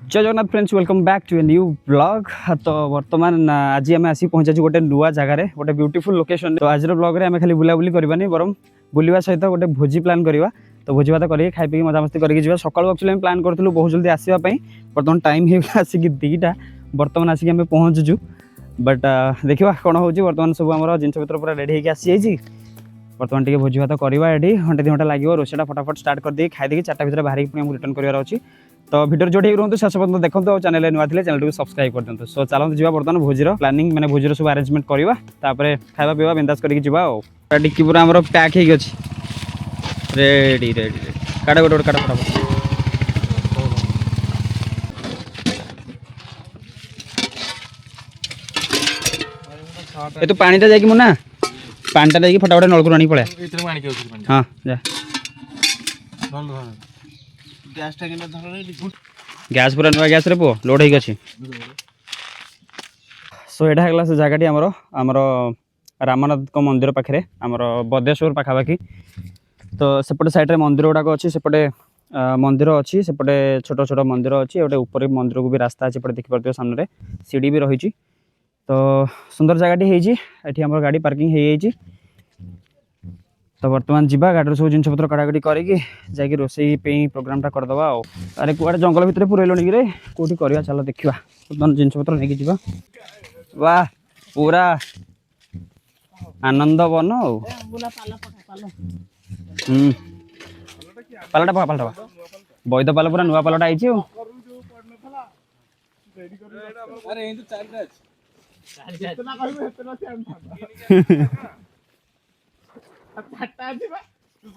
जय Jagannath friends, welcome back to a new blog. तो बर्तमान आज आम आसी पहुँचा गोटे नुआ जगार गोटे ब्यूटीफुल लोकेशन। तो आज ब्लॉग में आम खाली बुलाबुली करवानी बरम बुलवा सहित गोटे भोजी प्लान करवा। तो भोजी भात कर खाई पी मजामस्ती करके जा। सकाल एक्चुअली प्लान करूँ बहुत जल्दी आसवाई बर्तमान टाइम हो आसिक 2टा बर्तमान आसिक आम पहुँचुचु। बट देखा कौन हो बर्तमान सब आम जिनस पत्र पूरा रेडी होगी आसी जाइए। बर्तमान टे भोजी भात करवा ये घंटे 2 घंटा लगे रोषेटा फटाफट स्टार्ट कर दी खाई 4टा भितर बाहर रिटर्न करार अच्छी। तो वीडियो जोड़ी रुहतु शेष पर्यटन देखो और चैनल नुआ थे चैनल को सब्सक्राइब कर दिखाँ। सो चलते जा बर्तमान भोजीर प्लानिंग मैंने भोजीर सब अरेंजमेंट करवा खावा पीवा बिंदास करके डिक्की पूरा आम पैक हो रेडी रेडी काटा गोटे काटा फटाफट। ये तो पानीटा जाकि मुना पानीटा जाकि फटाफट नलकू आनी पड़ा। हाँ जा गैस पूरा नुआ गैस रे पो लोड हो अच्छी। सो यहाँ से जगह आमर रामनाथ मंदिर पाखे आमर बदेश्वर पाखापाखि। तो सेपटे साइड मंदिर गुड़ाक अच्छी सेपटे मंदिर अच्छी सेपटे छोट छोट मंदिर अच्छी गोटे ऊपर मंदिर को भी रास्ता अच्छे देखिपे सामने सीढ़ी भी रही। तो सुंदर जगह ये आम गाड़ी पार्किंग हो। तो बर्तमान जावा गाड़ी सब जिन पत्र काटाकटी करके रोषे प्रोग्रामटा करदे। अरे कुआड़े जंगल भितर पुरैल रे कौटी करवा चलो देखा बर्तमान जिन पत्र नहीं जा। वाह पूरा आनंद बन पालटा पका पालटा बैद पाल पूरा नुआ पालटा आई।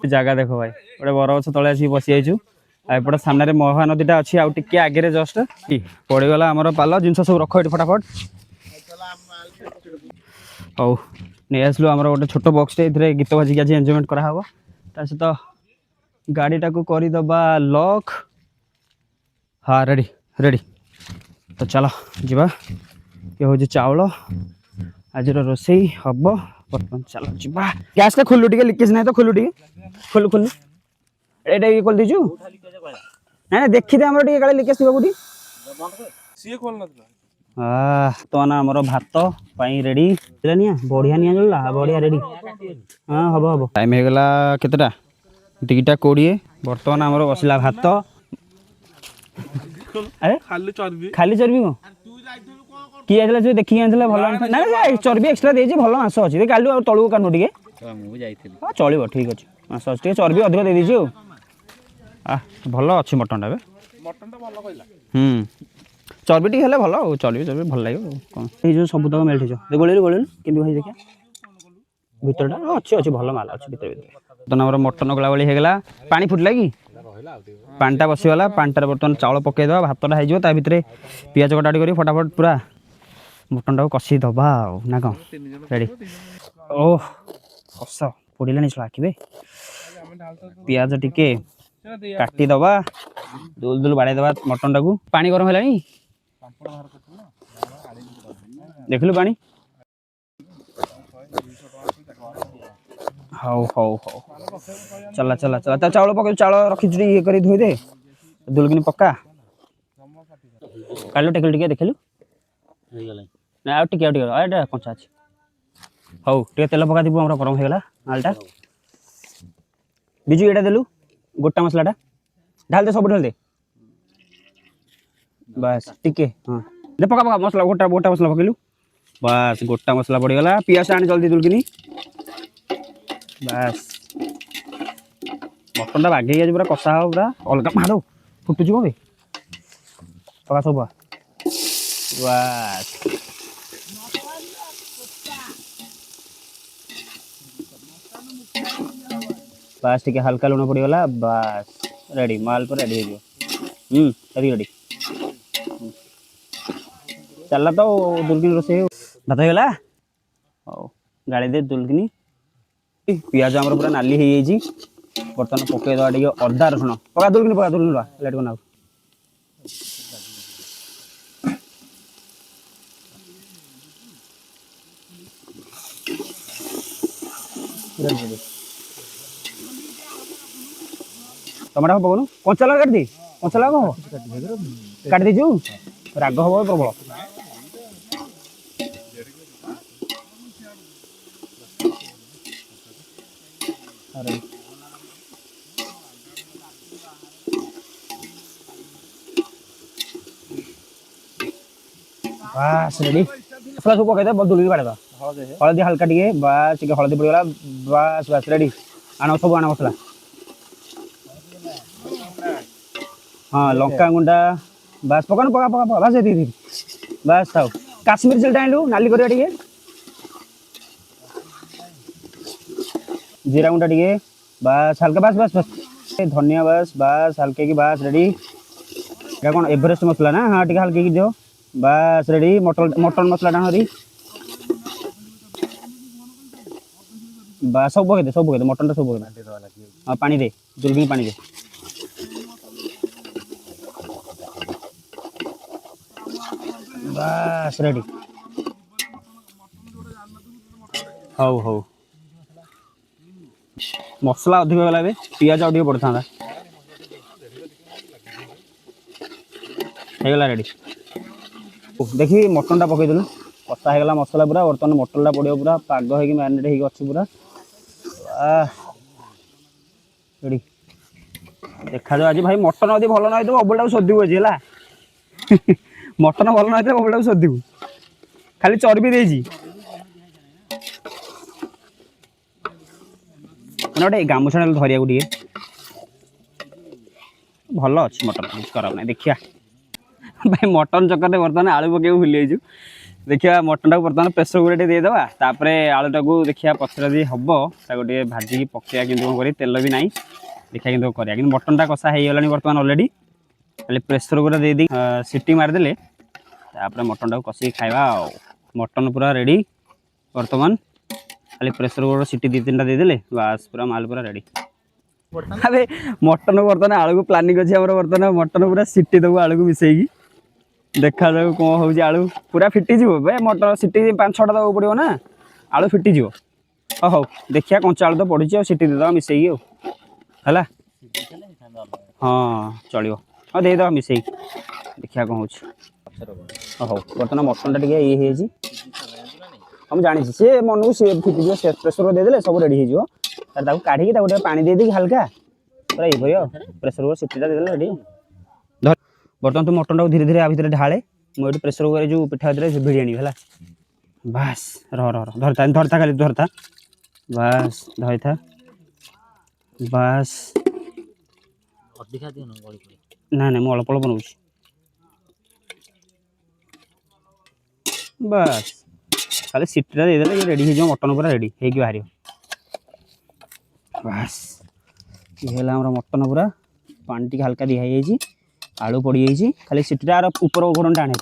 जगह देख भाई गोटे बरगछ तले आसी बसी जाइछु। एपटे सामने महानदीटा अच्छी आउ टिके आगे जस्ट पड़गला आमर पाल जिन सब रख ये फटाफट। हौ नहीं आसलु आमर गोटे छोट बक्सटे ये गीत बजिक आज एंजॉयमेंट कराव ता सहित गाड़ीटा को करदबा लॉक। हाँ रेडी रेडी। तो चलो जीवा ये हूँ चाउल आज रोषे हम बर्तमान चलो जीवा। गैस का खोलु टिके लिकेज नहीं तो खोलु टिके खोलु खोलु एटा ये खोल दीजु ना देखी दे हमर टिके काले लिकेज थिबा गुडी सीए खोल नथला। तो ना हमर भात पाई रेडी निया बढ़िया निया जल्ला बढ़िया रेडी। हां हबो हबो टाइम हे गेला केतेटा 2:20 बर्तमान हमर बसिला भात। अरे खाली चर्बी को किए आइला जो देखि आइला भलो ना ना चर्बी एक्स्ट्रा देजी भलो मांस अछि कालु आ तळु कानो टिके मु जाइथिली। हां चलिबो ठीक अछि मांस अछि टिके चर्बी अधिक दे दीजियो। भलो अछि मटन बे मटन भलो कइला। चर्बी टिके हेले भलो चर्बी चर्बी भल लागो कोन ए जो सब तक मेल्ठ छ गोलेली गोलेली किंतु भाई देखिया भीतरटा अछि अछि भलो माल अछि भीतर भीतर। तो हमर मटन गला वाली हे गेला पानी फुटला की पानीटा बसीगला पानीटार बर्तमान चाउल पकईदे भातटा हो भितर पियाज कटाटी कर फटाफट पूरा मटनटा को कषि दबा ना कौन रेडी। ओह कष पड़ा छा आखिबे पियाज टिके काटिदबा दुल दुल बाड़े दबा मटनटा को। पानी गरम है देखलु पानी हौ हौ हौ चला चला चला चाउल पक चाउल रखी ये कर धोई दे दुलगिनी पक्का कालु टेकल टिके देखलु ना आ टिके एटा कंचा अछि। हौ टिके तेल पका दिबु हमरा गरम हेगला आलटा बिजू एटा देलु गोटा मसलाटा ढाल दे सब ढाल दे बस टिके। हां दे पका पका मसला गोटा गोटा मसला पकेलु बस गोटा मसला पड़ी गला। पियाज आनी जल्दी दुलगिनी बस मटन टा बागे पूरा कषा हो पूरा अलग माड़ फुटुच भी पका सब बस बस टिके हल्का लुण पड़गला बस रेडी माल पर रेडी हो रेडी रेडी चलला। तो दुलगिनी रोसे भात होगा गाड़ी दे दुलगिनी पियाज आमर पूरा नाली हो जाइए बर्तमान पकईदे टे अदा रसुण पका दुलगिनी लेट करना टमाटर पकाउनु कंचा लगा काट दी कंचा लगा काट दीजु राग हबो प्रबल अरे बस रेडी मसला सब पकई दे दुली काट दो हल्दी हल्का टिके बस टिके हल्दी पड़गला बस बस रेडी आण सब आण मसला हाँ लंका गुंडा बस पका पका पका पका बस ये बस थाओ काश्मीर चिली आनलु नाली करिया टिके जीरा गुंडा टिके बस हल्का बस बस बस धनिया बस बस हल्के की बस रेडी क्या कौन एवरेस्ट मसला ना हाँ टिके हल्के की दियो बस रेडी मटन मसला डाण हरी बस सब पकई दे मटन सब पकई हाँ पानी दे जुलबी पानी दे बस रेडी हौ हौ मसला अधिक गला पियाज आउ पड़ता होगला रेडी देखी मटन टा पकईदेलु कषा होगा मसला पूरा बर्तमान मटन टा पड़ो पूरा पाग हो मैरिनेट होगी पूरा रेडी देखा आज भाई मटन अभी भल ना बबुल सोधु आज है मटन भल ना बबुल सोधु खाली चर्बी देजी गोटे गामुछा धरिया टे भल अच्छी मटन खराब ना देखिया भाई मटन चक्कर बर्तमान आलू पके भूली जाइए देखिए मटन टाक बर्तमान प्रेसर कुकर देदेवा आलूटा को देखिया पचरा दी हम गोटे भाजिकी पकड़ा कि तेल भी ना देखिए कि करा कि मटन टा कषा हो गला बर्तमान अलरेडी खाली प्रेसर कुकर दे सीटी मारिदे मटन टाक कषिक खावा मटन पूरा रेडी बर्तमान खाली प्रेसर कुकर सीटी 2-3टा देदेले बास पूरा माल पूरा रेडी अरे मटन बर्तमान आलू को प्लानिंग अच्छे बर्तमान मटन पूरा सीटी देव आलू को मिसेगी देखा जाऊ कौन हो आलू पूरा फिटिज मटन सीटी 5-6टा देव पड़ो ना आलू फिटिज हौ देखिया कंचा आलू तो पड़ी सीटी देद मिसेगी है हाँ चलो हाँ देद मिसेगी देखिया कौन हो बर्तमान मटन टा ये हम जानी सी मन को सी फिटिज प्रेसर देदेले सब रेडी हो काढ़ी गोटे पानी दे हल्का पूरा ये प्रेसर कुकर सीटी देदेले रेडी बर्तमान तो मटन टाक धीरे धीरे आ भर ढाले मुझे प्रेसर कुकर जो पिठा भीड़ आनी है बास धरता धरता खाली धरता बास धरी था बास ना ना मुझे अल्प अल्प नौ बास खाली सीटा देदेले रेडी हो मटन पूरा रेडी हो बाहर बास ये मटन पूरा पानी टी हल्का दिखाई आलू पड़ी जाइए खाली सीटा ऊपर घोड़न टाणे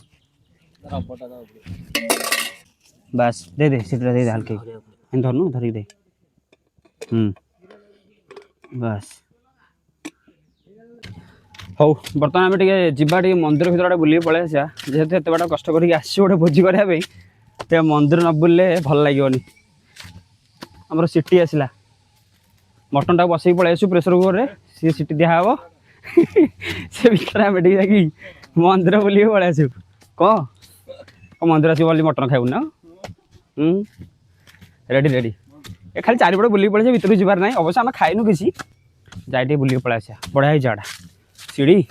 बास दे दे सीटा दे हल्के धरनु धरिक दे बास हौ बर्तमान आम जावा मंदिर भर बुले पलि आसा जेहेतु एत बाट कष्ट करके गोटे भोजी करने मंदिर न बुलले भल लगे आमर सीटी आसला मटन टाक बसई पलि आसू प्रेसर कुकर सी सीटी दिहब से भर आम जाकि मंदिर बुल पलि आसू कौन मंदिर आस मटन खाऊ ना रेडी रेडी ए खाली चारिपटे बुल पलि भर जबार ना अवश्य आम खाइनु किसी जाए बुल पलि आसा बढ़िया ही जाड़ा सीढ़ी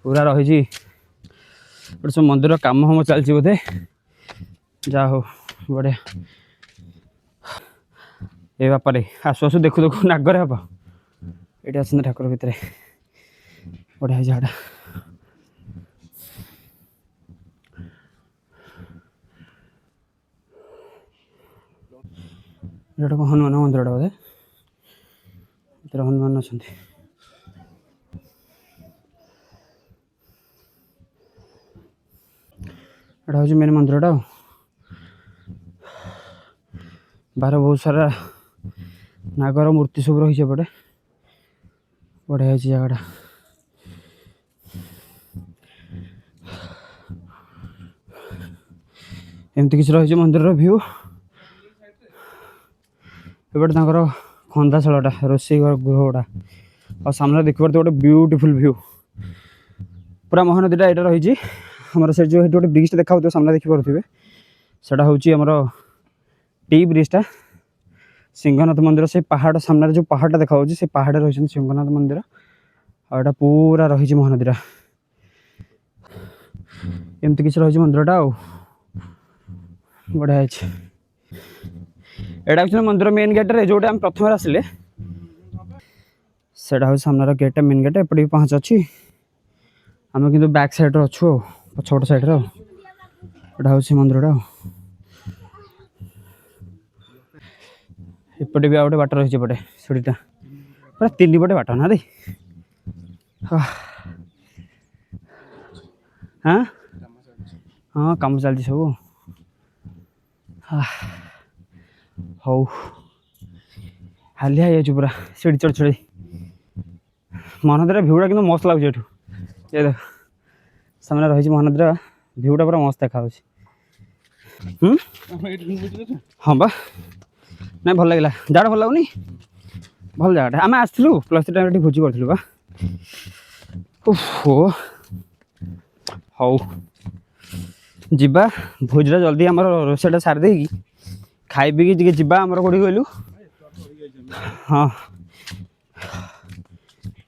पूरा रही सब मंदिर काम हम चलती बोधे जा हो बढ़िया ए बापारे आसु आसु देखु देखु नागर हे ये आस ठाकुर भितर बढ़िया झाड़ा ये हनुमान मंदिर बोधे हनुमान अच्छा एटा हूँ मेन मंदिरटा बाहर बहुत सारा नागर मूर्ति सब रही है पटे बढ़िया है जगह एमती किसी रही मंदिर भ्यू एपटे खंदाशालाटा रोषे घर गृह गुड़ा और सामने देखिए गोटे ब्यूटीफुल भ्यू पूरा महानदीटा यहाँ रही आमर से जो गोटे ब्रिजटा देखा सामने देखिपे से टी ब्रिजटा सिंहनाथ मंदिर से पहाड़ सामने जो पहाड़टा देखा से पहाड़ रही सिंहनाथ मंदिर आटा पूरा रही महानदीटा एमती किसी रही मंदिरटा बढ़िया है एक्चुअली मंदिर मेन गेट रे जोटा हम प्रथम आसिले सेटा हूँ सामने गेट मेन गेट एपटे पहुँच अच्छी आम कि बैक साइड अच्छु पछपट साइड एटा हूँ मंदिरटा एपटे भी आउटे बाट रही पटे सीढ़ीटा पूरा तीन पटे बाट ना रे हाँ हाँ कम चलती सब हौ हालिया हो पूरा सीढ़ी चढ़ चढ़ी महानदीर भ्यूटा कि मस्त लगुच ये सामने रही महानदीर भ्यूटा पूरा मस्त देखा हाँ बा ना भल लगे जगह भल लगुनि भल जगह आम आसलु प्लस टाइम भोजी करूँ बा ओहो हौ जीवा भोजरा जल्दी आम रोषेटा सारी खाई पी जीवा आमर कौटी कहलु हाँ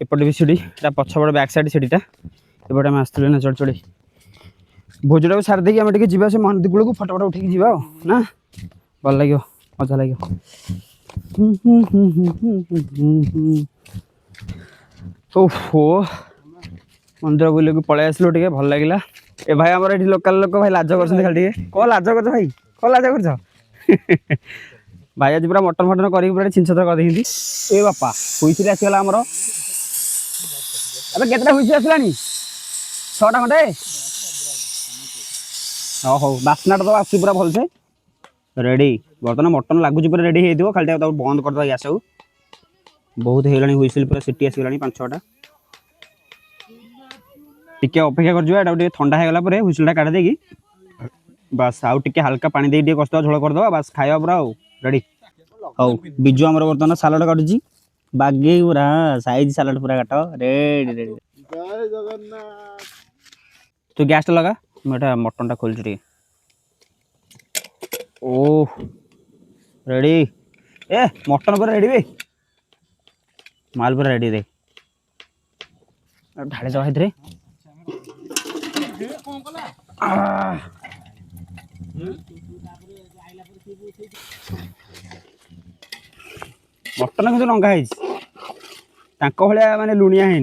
एपटे भी सीढ़ी पछपट बैक साइड सीढ़ीटा एपटे आम आसलु ना चढ़ चढ़ी भोजटा को सारी देकी आम जा से महानदी कूल को फटोफट उठिक जा ना भल लगे मजा लगे ओहो मंदिर बुल को पलि आसलु टे भल लगे ए भाई आमर ये लोकल लोक भाई लाज कर खाली कौन लाज कर भाई कौन लाज कर भाई आज पूरा मटन फटन कर पूरा छिनछतर कर देखी ए बापा हुईस आसगला आमर अरे केतटा हुईस आसला 6टा खंडे हाँ हौ बास्नाटा तो आस पूरा भल से रेडी बर्तमान मटन लगुच पूरा रेडी हो खाली बंद करदे गैस को बहुत होगा हुईसिल पूरा सीटी आसगला 5-6टा टिके अपेक्षा कर ठंडा हो गला हुईसिलटा काढ़ देगी बस आउ टिके हल्का पानी दे कस झोल करदे बस खाଇବା पूरा रेडी हौ बिजु आमर बर्तमान सालाड काटुची बागे पूरा साइज सालाड पूरा काट रेडी रेडी जय जगन्नाथ तू गैस लगा मैं मटन टा खोलछु टिके ओह रेडी ए मटन पूरा रेडी बे माल पूरा रेडी दे ढाड़ी दवा रे मटन कितना रंगा है भाया माने लुणिया है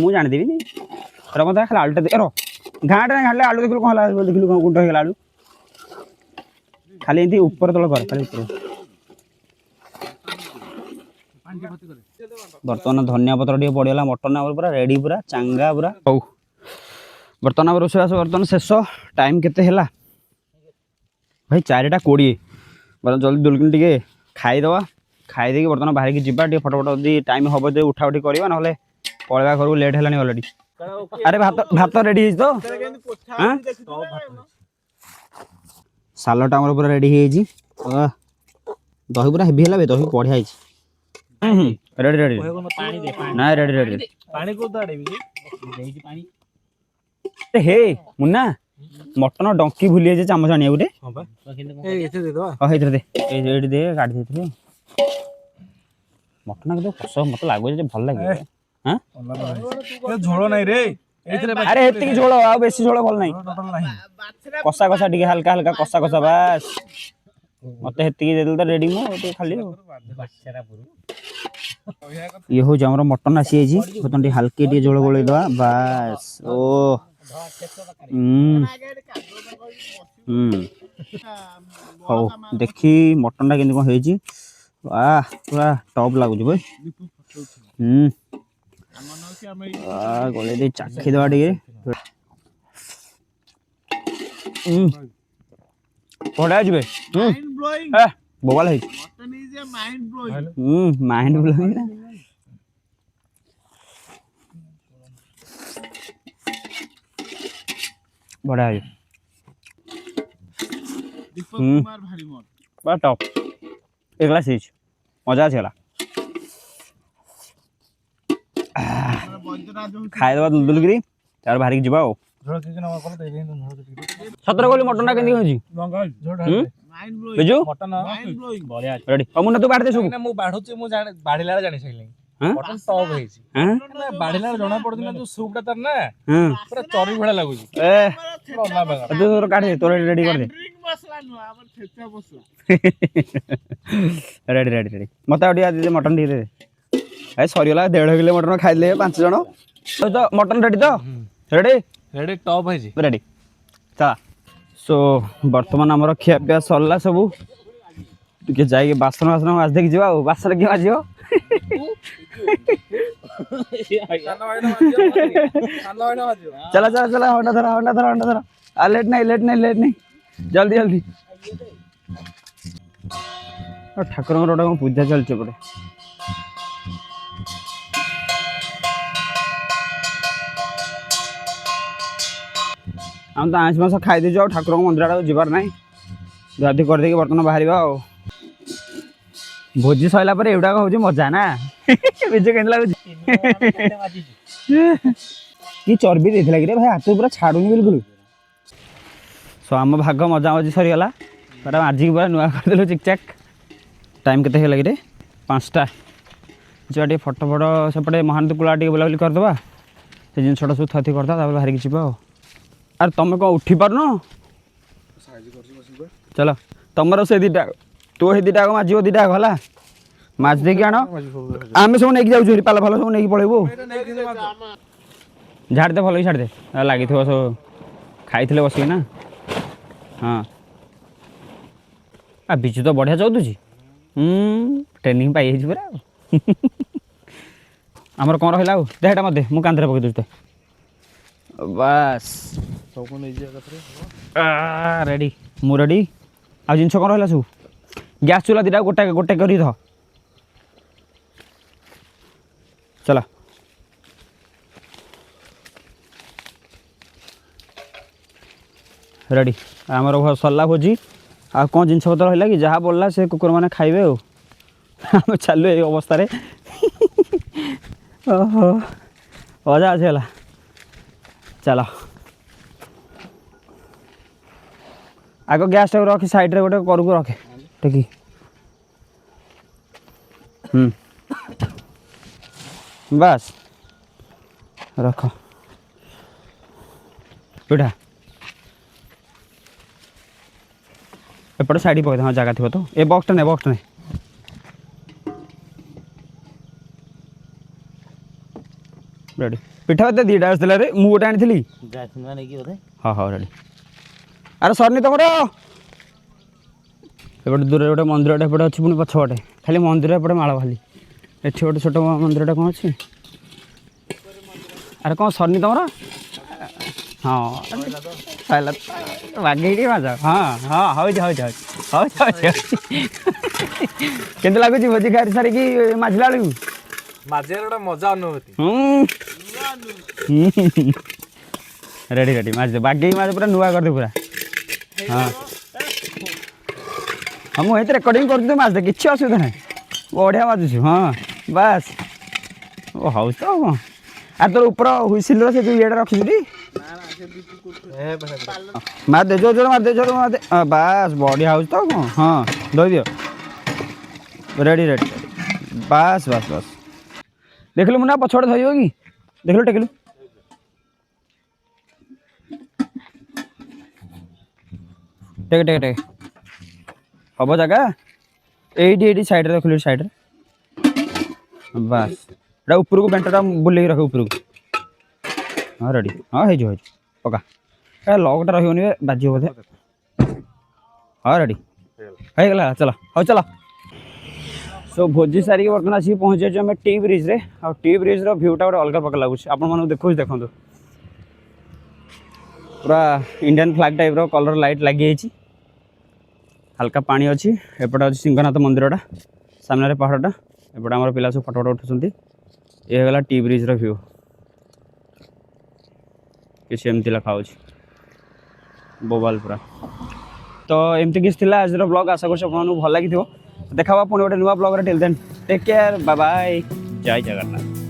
मु जानीदेवी मत खाली आलूटा दे घाटे घाटे आलू देखिलु कौन देखिलु गुंड हो आलू खाली एमती ऊपर तल कर खाली ऊपर बर्तमान धनिया पत्र टे पड़गला मटन पूरा रेडी पूरा चांगा पूरा हौ बर्तमान रोषेबास बर्तमान शेष टाइम केते हैला भाई 4:20 बर्तमान जल्दी दुलकिन टे खाईदवा खाईदे बर्तमान बाहर की जीवा टे फटोफट जदि टाइम हम जो उठा उठी करवा ना पलवा घर लेट है अलरेडी अरे भात भात रेडी तो सालटा पूरा रेडी दही पूरा हेवी है दही बढ़िया रेडी रेडी ना रेडी रेडी पानी को हे मुन्ना मटन डंकी भूली जाए चामच आने गोटे दे काटी दे मटन के कस मत लगुच भल लगे झोल नहीं रे अरे हेतिक झोल आ बेसी झोल भल नहीं कसा कसा टिके हल्का हल्का कसा कसा बस मत हेतिक दे तो रेडी मो खाली ये हो हमर मटन आसी जाइए बतन हल्के टे झोल गोल दवा बस ओ हौ देखी मटन टा केमती कौन होइछि वाह पूरा टॉप लगुच भाई गले दे चाखी दवा टे पड़ा जबे बोबाल है माइंड ब्लोइंग बड़ा है बड़ा टॉप एकला सीज मजा आछला ଖାଇଦେବା ଦୁଲଦୁଲକିରି ତାପରେ ବାହାରିକି ଯିବା ଆଉ ସତରେ କହିଲି ମଟନଟା କେମିତି ହେଉଛି ବିଜୁ ରେଡି ମୁଁ ତୁ ବାଢି ଦେ ସବୁ ମୁଁ ବାଢୁଛି ମୁଁ ବାଢିଲା ଜାଣି ସାରିଲିଣି ମଟନ ଟପ୍ ହେଇଛି ବାଢିଲା ଜଣା ପଡୁଛି ନା ଯୋଉ ସୁପ୍ ଟା ତାର ନା ପୁରା ଚର୍ବି ଭଳିଆ ଲାଗୁଛି ତୋର କାଢି ଦେ ତୋର ରେଡି କରିଦେ ରେଡି ରେଡି ରେଡି ମତେ ଆଉ ଟିକେ ମଟନ ଟିକେ ଦେ ଏ ସରିଗଲା 1.5 କିଲୋ ମଟନ ଖାଇଲେ 5 ଜଣ ତ ମଟନ ରେଡି ତ ରେଡି ରେଡି ଟପ୍ ହେଇଛି ରେଡି ତା ସୋ ବର୍ତ୍ତମାନ ଆମର ଖିଆ ପିଆ ସରିଲା ସବୁ ଟିକେ ଯାଇକି ବାସନ ମାଜି ଦେଇକି ଯିବା ଆଉ ବାସନ କିଏ ମାଜିବ चला चला चला होंडा धरा लेट नहीं जल्दी जल्दी ठाकुर गोटे पूजा चलছে पड़े हम तो आँस मास खाई दीजिए ठाकुर मंदिर आड़ जबार ना गाधी करदे बर्तमान बाहर भोजी सरला एगुड़ाक हूँ मजा ना विजय के लगुच कि चर्बी देता कि भाई हाथ पूरा छाड़ूनी बिल्कुल सो आम भाग मजा मजी सरीगला पूरा माजिक पूरा नुआ करदेलु चिकचाक टाइम के कि 5टा जा फटो फटो सेपटे महानदी कूला बुलाबुली करदे से जिन सब थी करदा बाहर की जीव आर तुम कौन उठी पार चलो तुम से 2टा तू ही 2टा माजिब 2टा है माछ देखिए आण आम सब नहीं जाऊँ पाल फाल सब नहीं पलैबू झाड़दे भल ही छाड़दे लगी सब खाई बस ना हाँ आ बिजु तो बढ़िया चौदुची ट्रेनिंग पाई पूरा आमर कौन रहा देटा मत दे मुझे कांधे पकई दूसते बस रेडी मु रेडी आ जिनस कौन रहा सब गैस चूल्हा 2टा गोटे गोटे कर चला रेडी आमर सरला भोजी आ कौन जिनस पतर रहा कि जहाँ बोलला से कुकुर मैंने खाइबे आम चलु ये अवस्था ओहो मजा आसगला चलो आग गैस टाइम रखी साइड रे गोटे करको रखे टेकी बस रख पिठा एपटे साइड पकड़ हाँ जगह थी तो ए बक्सटा नहीं रेडी पिठा तो 2टा आसला रे मु गोटे आनी हाँ हाँ रेडी अरे सरनी तुम एपटे दूर गोटे मंदिर एपटे अच्छी पुणी पछपटे खाली मंदिर एपटे माड़ खाली एठी गोटे छोट मंदिरटा कौन अच्छी अरे कौन सरनी तुम हाँ बागे मजा हाँ हाँ हो के लगुच भोजी खाई सारिकी मजला बेलू माजियार मजा अनुभूति रेडी रेडी माज बागे माज पूरा नुआ कर दे पूरा हाँ हाँ मुझे रेकर्डिंग कर माज दे किसी असुविधा ना बढ़िया माजुछु हाँ बस ओ हाउ तो कौन आ तोर ऊपर हुइसिल से जो ये रखी मार दे जो मार दे बस बढ़िया हाउस तो कौन हाँ दे दियो रेडी रेडी बस बस बस देख लो मुना पछड़ धरियो कि देख लो टेकलु टेक हम जगह ये साइड रख लो साइड बस एटा ऊपर को बेंटा बुले रखे ऊपर को हाँ रेडी हाँ हो पका लकटा रही बाजी बोधे हाँ रेडी होगला चलो हाँ चलो सो भोजी सारिक बर्तमान आसिक पहुँचे आम टी ब्रिज रे आ टी ब्रिज भ्यूटा गोटे अलग प्रकार लगुच आप देखो देखो पूरा Indian flag type colour light लगी हल्का पानी अच्छी एपटे अच्छी सिंहनाथ मंदिरटा सामने पहाड़टा एपटे आम पिला सब फटो फटो उठुंट ये गला टी ब्रिज व्यू किसी एमती लिखा बोबाल पूरा तो एमती किसी आज ब्लॉग आशा कर भल लगी देखा पुणी गोटे नुआ blog till then take care bye bye जय जगन्नाथ।